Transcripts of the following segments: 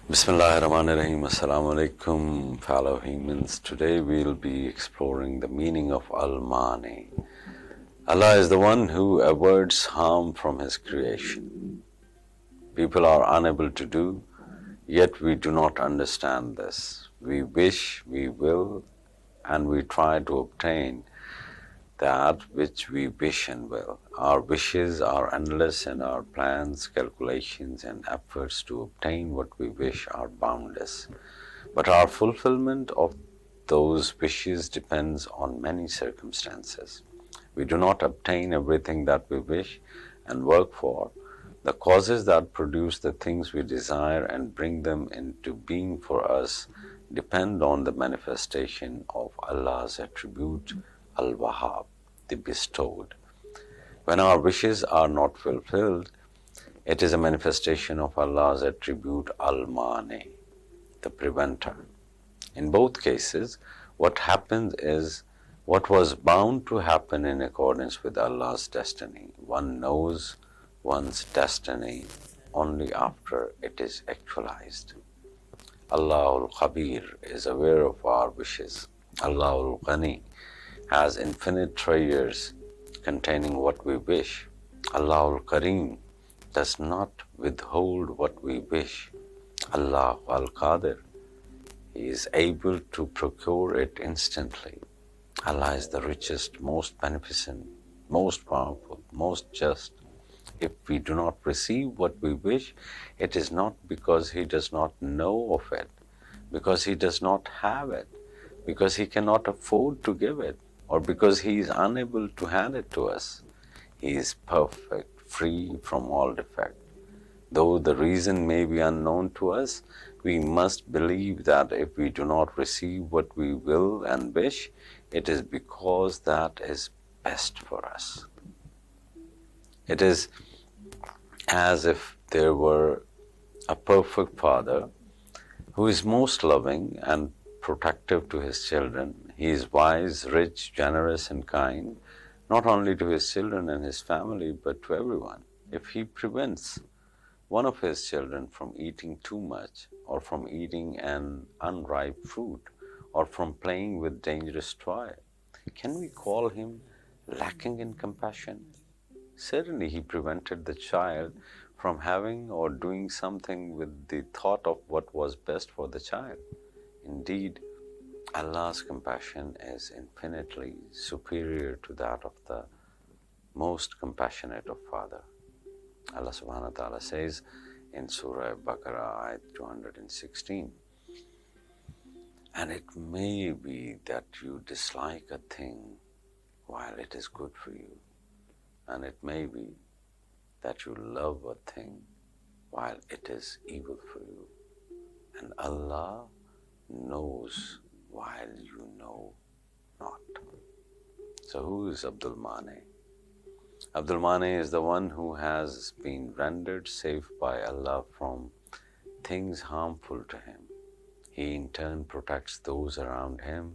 Bismillahirrahmanirrahim. Assalamu alaikum, fellow humans. Today we'll be exploring the meaning of Al-Mani. Allah is the one who averts harm from His creation. People are unable to do, yet we do not understand this. We wish, we will, and we try to obtain that which we wish and will. Our wishes are endless and our plans, calculations, and efforts to obtain what we wish are boundless. But our fulfillment of those wishes depends on many circumstances. We do not obtain everything that we wish and work for. The causes that produce the things we desire and bring them into being for us depend on the manifestation of Allah's attribute, Al-Wahhab, the bestowed. When our wishes are not fulfilled, it is a manifestation of Allah's attribute, Al-Mani, the preventer. In both cases, what happens is what was bound to happen in accordance with Allah's destiny. One knows one's destiny only after it is actualized. Allahul Khabir is aware of our wishes. Allahul Ghani has infinite treasures containing what we wish. Allahul Kareem does not withhold what we wish. Allah Al-Qadir, He is able to procure it instantly. Allah is the richest, most beneficent, most powerful, most just. If we do not receive what we wish, it is not because He does not know of it, because He does not have it, because He cannot afford to give it, or because He is unable to hand it to us. He is perfect, free from all defect. Though the reason may be unknown to us, we must believe that if we do not receive what we will and wish, it is because that is best for us. It is as if there were a perfect father who is most loving and protective to his children. He is wise, rich, generous, and kind, not only to his children and his family, but to everyone. If he prevents one of his children from eating too much, or from eating an unripe fruit, or from playing with dangerous toy, can we call him lacking in compassion? Certainly he prevented the child from having or doing something with the thought of what was best for the child. Indeed, Allah's compassion is infinitely superior to that of the most compassionate of Father. Allah subhanahu wa ta'ala says in Surah Baqarah, ayat 216, and it may be that you dislike a thing while it is good for you, and it may be that you love a thing while it is evil for you. And Allah knows while you know not. So who is Abdul Mani? Abdul Mani is the one who has been rendered safe by Allah from things harmful to him. He in turn protects those around him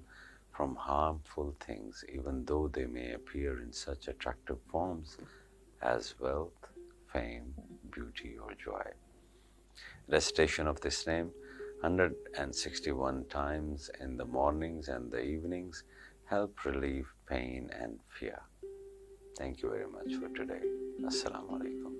from harmful things, even though they may appear in such attractive forms as wealth, fame, beauty, or joy. Recitation of this name 161 times in the mornings and the evenings help relieve pain and fear. Thank you very much for today. Assalamu alaikum.